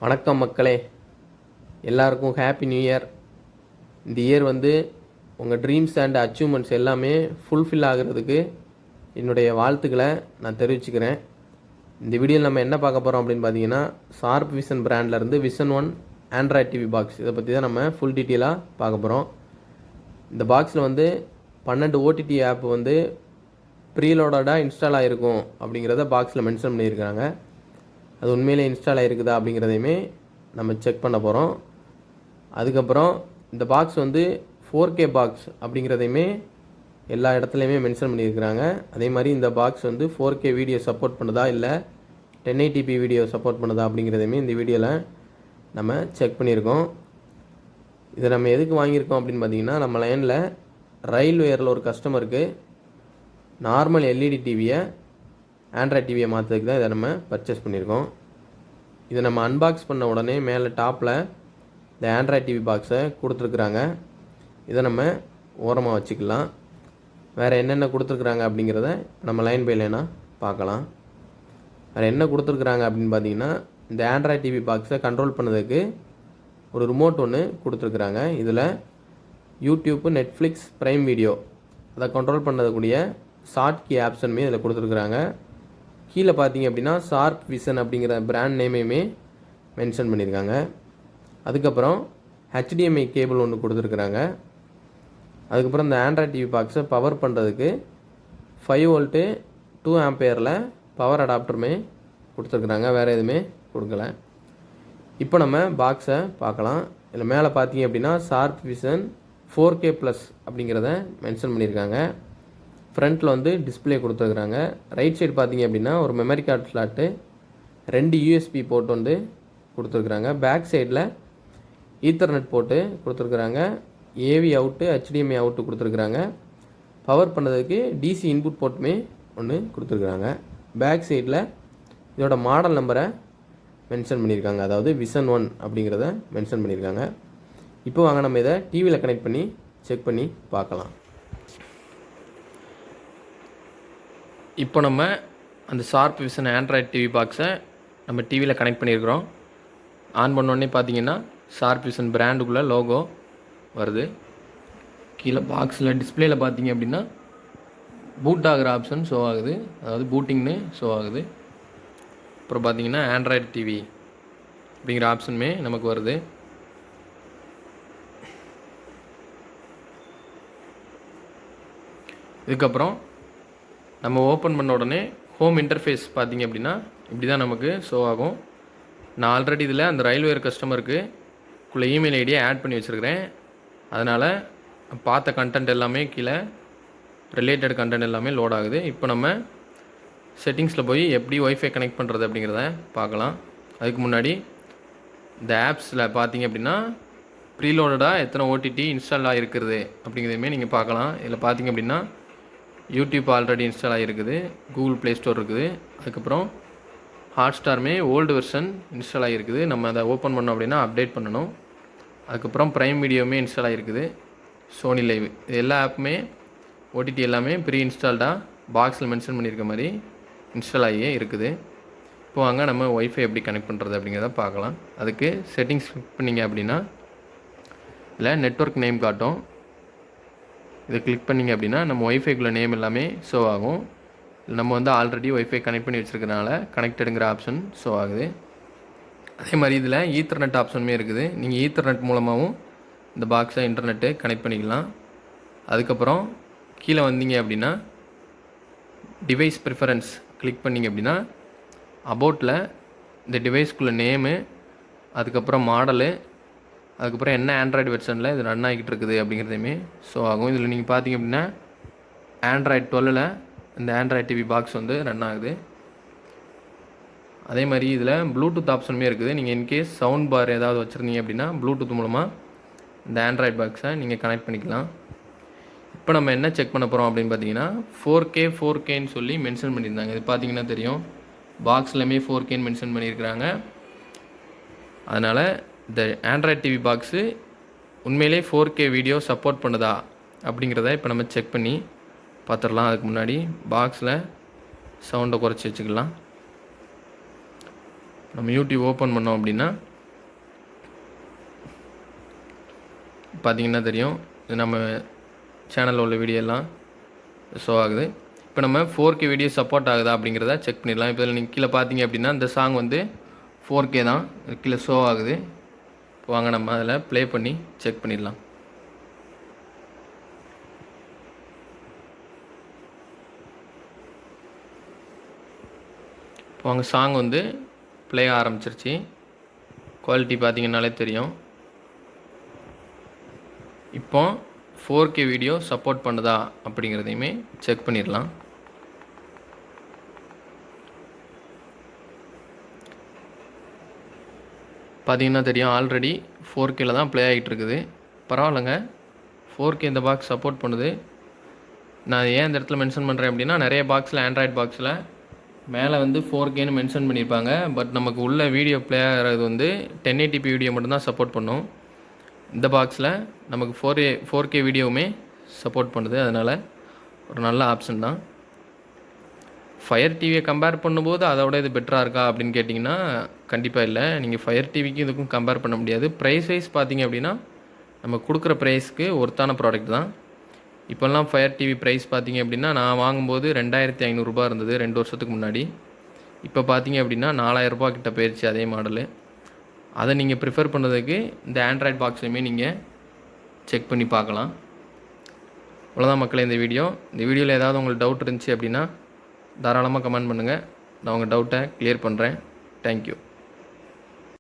வணக்கம் மக்களே, எல்லாருக்கும் ஹாப்பி நியூ இயர். இந்த இயர் உங்கள் ட்ரீம்ஸ் அண்ட் அச்சீவ்மெண்ட்ஸ் எல்லாமே ஃபுல்ஃபில் ஆகிறதுக்கு என்னுடைய வாழ்த்துக்களை நான் தெரிவிச்சுக்கிறேன். இந்த வீடியோவில் நம்ம என்ன பார்க்க போகிறோம் அப்படின்னு பார்த்தீங்கன்னா, ஷார்ப் விஷன் பிராண்ட்லேருந்து விஷன் 1 ஆண்ட்ராய்ட் டிவி பாக்ஸ், இதை பற்றி தான் நம்ம ஃபுல் டீட்டெயிலாக பார்க்க போகிறோம். இந்த பாக்ஸில் 12 ஓடிடி ஆப் ப்ரீலோடடாக இன்ஸ்டால் ஆகிருக்கும் அப்படிங்கிறத பாக்ஸில் மென்ஷன் பண்ணியிருக்காங்க. அது உண்மையிலே இன்ஸ்டால் ஆகிருக்குதா அப்படிங்கிறதையுமே நம்ம செக் பண்ண போகிறோம். அதுக்கப்புறம் இந்த பாக்ஸ் 4K பாக்ஸ் அப்படிங்கிறதையுமே எல்லா இடத்துலையுமே மென்ஷன் பண்ணியிருக்கிறாங்க. அதே மாதிரி இந்த பாக்ஸ் 4K வீடியோ சப்போர்ட் பண்ணுதா இல்லை 1080p வீடியோ சப்போர்ட் பண்ணுதா அப்படிங்கிறதையுமே இந்த வீடியோவில் நம்ம செக் பண்ணியிருக்கோம். இதை நம்ம எதுக்கு வாங்கியிருக்கோம் அப்படின்னு பார்த்தீங்கன்னா, நம்ம லைனில் ரயில்வேரில் ஒரு கஸ்டமருக்கு நார்மல் எல்இடி டிவியை ஆண்ட்ராய்ட் டிவியை மாற்றுறதுக்கு தான் இதை நம்ம பர்ச்சேஸ் பண்ணியிருக்கோம். இதை நம்ம அன்பாக்ஸ் பண்ண உடனே மேலே டாப்பில் இந்த ஆண்ட்ராய்ட் டிவி பாக்ஸை கொடுத்துருக்குறாங்க. இதை நம்ம ஓரமாக வச்சுக்கலாம். வேறு என்னென்ன கொடுத்துருக்குறாங்க அப்படிங்கிறத நம்ம லைன் பை லைனாக பார்க்கலாம். வேறு என்ன கொடுத்துருக்குறாங்க அப்படின்னு பார்த்தீங்கன்னா, இந்த ஆண்ட்ராய்ட் டிவி பாக்ஸை கண்ட்ரோல் பண்ணதுக்கு ஒரு ரிமோட் ஒன்று கொடுத்துருக்குறாங்க. இதில் யூடியூப், நெட்ஃப்ளிக்ஸ், ப்ரைம் வீடியோ அதை கண்ட்ரோல் பண்ணக்கூடிய ஷார்ட் கீ ஆப்ஷனுமே இதில் கொடுத்துருக்குறாங்க. கீழே பார்த்தீங்க அப்படின்னா ஷார்ப் விஷன் அப்படிங்கிற பிராண்ட் நேமையுமே மென்ஷன் பண்ணியிருக்காங்க. அதுக்கப்புறம் HDMI கேபிள் ஒன்று கொடுத்துருக்குறாங்க. அதுக்கப்புறம் இந்த ஆண்ட்ராய்ட் டிவி பாக்ஸை பவர் பண்ணுறதுக்கு 5 வோல்ட்டு 2 ஆம்பியரில் பவர் அடாப்டருமே கொடுத்துருக்குறாங்க. வேறு எதுவுமே கொடுக்கல. இப்போ நம்ம பாக்ஸை பார்க்கலாம். இதில் மேலே பார்த்தீங்க அப்படின்னா ஷார்ப் விஷன் 4K ப்ளஸ் அப்படிங்கிறத மென்ஷன் பண்ணியிருக்காங்க. ஃப்ரண்ட்டில் டிஸ்பிளே கொடுத்துருக்குறாங்க. ரைட் சைடு பார்த்தீங்க அப்படின்னா ஒரு memory card slot, 2 USB port கொடுத்துருக்குறாங்க. பேக் சைடில் ஈத்தர்நெட் போட்டு கொடுத்துருக்குறாங்க. AV அவுட்டு, HDMI அவுட்டு கொடுத்துருக்குறாங்க. பவர் பண்ணதுக்கு DC இன்புட் போர்ட்டுமே ஒன்று கொடுத்துருக்குறாங்க. பேக் சைடில் இதோட மாடல் நம்பரை மென்ஷன் பண்ணியிருக்காங்க. அதாவது விஷன் 1 அப்படிங்கிறத மென்ஷன் பண்ணியிருக்காங்க. இப்போ வாங்க நம்ம இதை டிவியில் கனெக்ட் பண்ணி செக் பண்ணி பார்க்கலாம். இப்போ நம்ம அந்த ஷார்ப் விஷன் ஆண்ட்ராய்ட் டிவி பாக்ஸை நம்ம டிவியில் கனெக்ட் பண்ணியிருக்கிறோம். ஆன் பண்ணோடனே பார்த்தீங்கன்னா ஷார்ப் விஷன் பிராண்டுக்குள்ளே லோகோ வருது. கீழே பாக்ஸில் டிஸ்பிளேயில் பார்த்தீங்க அப்படின்னா பூட் ஆகிற ஆப்ஷன் ஷோ ஆகுது, அதாவது பூட்டிங்னு ஷோ ஆகுது. அப்புறம் பார்த்தீங்கன்னா ஆண்ட்ராய்டு டிவி அப்படிங்கிற ஆப்ஷனுமே நமக்கு வருது. இதுக்கப்புறம் நம்ம ஓப்பன் பண்ண உடனே ஹோம் இன்டர்ஃபேஸ் பார்த்திங்க அப்படின்னா இப்படி தான் நமக்கு ஷோ ஆகும். நான் ஆல்ரெடி இதில் அந்த ரயில்வே கஸ்டமருக்கு இமெயில் ஐடியை ஆட் பண்ணி வச்சுருக்கிறேன். அதனால் பார்த்த கண்டென்ட் எல்லாமே கீழே ரிலேட்டட் கண்டென்ட் எல்லாமே லோட் ஆகுது. இப்போ நம்ம செட்டிங்ஸில் போய் எப்படி ஒய்ஃபை கனெக்ட் பண்ணுறது அப்படிங்கிறத பார்க்கலாம். அதுக்கு முன்னாடி இந்த ஆப்ஸில் பார்த்திங்க அப்படின்னா ப்ரீலோடடாக எத்தனை ஓடிடி இன்ஸ்டால் ஆகிருக்கிறது அப்படிங்கிறதையுமே நீங்கள் பார்க்கலாம். இதில் பார்த்திங்க அப்படின்னா யூடியூப் ஆல்ரெடி இன்ஸ்டால் ஆகிருக்குது, கூகுள் ப்ளே ஸ்டோர் இருக்குது. அதுக்கப்புறம் ஹாட்ஸ்டாருமே ஓல்டு வெர்ஷன் இன்ஸ்டால் ஆகிருக்குது. நம்ம அதை ஓப்பன் பண்ணோம் அப்படின்னா அப்டேட் பண்ணணும். அதுக்கப்புறம் ப்ரைம் வீடியோவுமே இன்ஸ்டால் ஆகிருக்குது, சோனி லைவ், இது எல்லா ஆப்புமே ஓடிடி எல்லாமே ப்ரீ இன்ஸ்டால்டாக பாக்ஸில் மென்ஷன் பண்ணியிருக்க மாதிரி இன்ஸ்டால் ஆகியே இருக்குது. இப்போ வாங்க நம்ம ஒய்ஃபை எப்படி கனெக்ட் பண்ணுறது அப்படிங்கிறத பார்க்கலாம். அதுக்கு செட்டிங்ஸ் கிளிக் பண்ணிங்க அப்படின்னா இல்லை நெட்வொர்க் நேம் காட்டும். இதை கிளிக் பண்ணிங்க அப்படின்னா நம்ம ஒய்ஃபைக்குள்ள நேம் எல்லாமே ஷோ ஆகும். நம்ம ஆல்ரெடி ஒய்ஃபை கனெக்ட் பண்ணி வச்சுருக்கனால கனெக்டடுங்கிற ஆப்ஷன் ஷோ ஆகுது. அதே மாதிரி இதில் ஈத்தர்நெட் ஆப்ஷனுமே இருக்குது. நீங்கள் ஈத்தர்நெட் மூலமாகவும் இந்த பாக்ஸை இன்டர்நெட்டு கனெக்ட் பண்ணிக்கலாம். அதுக்கப்புறம் கீழே வந்தீங்க அப்படின்னா டிவைஸ் ப்ரிஃபரன்ஸ் கிளிக் பண்ணிங்க அப்படின்னா அபவுட்டில் இந்த டிவைஸ்க்குள்ள நேமு, அதுக்கப்புறம் மாடலு, அதுக்கப்புறம் என்ன ஆண்ட்ராய்டு வெர்ஷனில் இது ரன் ஆகிக்கிட்டு இருக்குது அப்படிங்கிறதையுமே ஷோ ஆகும். இதில் நீங்கள் பார்த்தீங்க அப்படின்னா ஆண்ட்ராய்டு 12ல் இந்த ஆண்ட்ராய்டு டிவி பாக்ஸ் ரன் ஆகுது. அதே மாதிரி இதில் ப்ளூடூத் ஆப்ஷனுமே இருக்குது. நீங்கள் இன்கேஸ் சவுண்ட் பார் ஏதாவது வச்சுருந்தீங்க அப்படின்னா ப்ளூடூத் மூலமாக இந்த ஆண்ட்ராய்டு பாக்ஸை நீங்கள் கனெக்ட் பண்ணிக்கலாம். இப்போ நம்ம என்ன செக் பண்ண போகிறோம் அப்படின்னு பார்த்தீங்கன்னா 4Kன்னு சொல்லி மென்ஷன் பண்ணியிருந்தாங்க. இது பார்த்தீங்கன்னா தெரியும், பாக்ஸ்லையுமே 4Kன்னு மென்ஷன் பண்ணியிருக்கிறாங்க. அதனால் இந்த ஆண்ட்ராய்ட் டிவி பாக்ஸு உண்மையிலே 4K வீடியோ சப்போர்ட் பண்ணுதா அப்படிங்கிறத இப்போ நம்ம செக் பண்ணி பார்த்துடலாம். அதுக்கு முன்னாடி பாக்ஸில் சவுண்டை குறைச்சி வச்சுக்கலாம். நம்ம யூடியூப் ஓப்பன் பண்ணோம் அப்படின்னா பார்த்தீங்கன்னா தெரியும், இது நம்ம சேனலில் உள்ள வீடியோ எல்லாம் ஷோ ஆகுது. இப்போ நம்ம 4K வீடியோ சப்போர்ட் ஆகுதா அப்படிங்கிறத செக் பண்ணிடலாம். இப்போ நீங்கள் கீழே பார்த்தீங்க அப்படின்னா இந்த சாங் வந்து 4K தான் கீழே ஷோ ஆகுது. இப்போ வாங்க நம்ம அதில் ப்ளே பண்ணி செக் பண்ணிடலாம். இப்போ அவங்க சாங் வந்து ப்ளே ஆரம்பிச்சிருச்சு. குவாலிட்டி பார்த்தீங்கன்னாலே தெரியும். இப்போ 4K வீடியோ சப்போர்ட் பண்ணுதா அப்படிங்கிறதையுமே செக் பண்ணிடலாம். பார்த்தீங்கன்னா தெரியும், ஆல்ரெடி 4Kல தான் ப்ளே ஆகிட்டு இருக்குது. பரவாயில்லைங்க, 4K இந்த பாக்ஸ் சப்போர்ட் பண்ணுது. நான் ஏன் இந்த இடத்துல மென்ஷன் பண்ணுறேன் அப்படின்னா, நிறைய பாக்ஸில் ஆண்ட்ராய்ட் பாக்ஸில் மேலே வந்து 4Kன்னு மென்ஷன் பண்ணியிருப்பாங்க. பட் நமக்கு உள்ள வீடியோ ப்ளே ஆகிறது வந்து 1080p வீடியோ மட்டும்தான் சப்போர்ட் பண்ணும். இந்த பாக்ஸில் நமக்கு 4K வீடியோவுமே சப்போர்ட் பண்ணுது. அதனால் ஒரு நல்ல ஆப்ஷன் தான். ஃபயர் டிவியை கம்பேர் பண்ணும்போது அதோட இது பெட்டராக இருக்கா அப்படின்னு கேட்டிங்கன்னா கண்டிப்பாக இல்லை. நீங்கள் ஃபயர் டிவிக்கும் இதுக்கும் கம்பேர் பண்ண முடியாது. ப்ரைஸ் வைஸ் பார்த்தீங்க அப்படின்னா நம்ம கொடுக்குற ப்ரைஸ்க்கு ஒர்த்தான ப்ராடக்ட் தான். இப்போல்லாம் ஃபயர் டிவி ப்ரைஸ் பார்த்தீங்க அப்படின்னா நான் வாங்கும்போது 2500 ரூபா இருந்தது 2 வருஷத்துக்கு முன்னாடி. இப்போ பார்த்தீங்க அப்படின்னா 4000 ரூபா கிட்ட போயிடுச்சு அதே மாடலு. அதை நீங்கள் ப்ரிஃபர் பண்ணுறதுக்கு இந்த ஆண்ட்ராய்ட் பாக்ஸ்லையுமே நீங்கள் செக் பண்ணி பார்க்கலாம். அவ்வளோதான் மக்களே இந்த வீடியோ. இந்த வீடியோவில் ஏதாவது உங்களுக்கு டவுட் இருந்துச்சு அப்படின்னா தாராளமாக கமெண்ட் பண்ணுங்கள். நான் உங்கள் டவுட்டை கிளியர் பண்ணுறேன். தேங்க்யூ.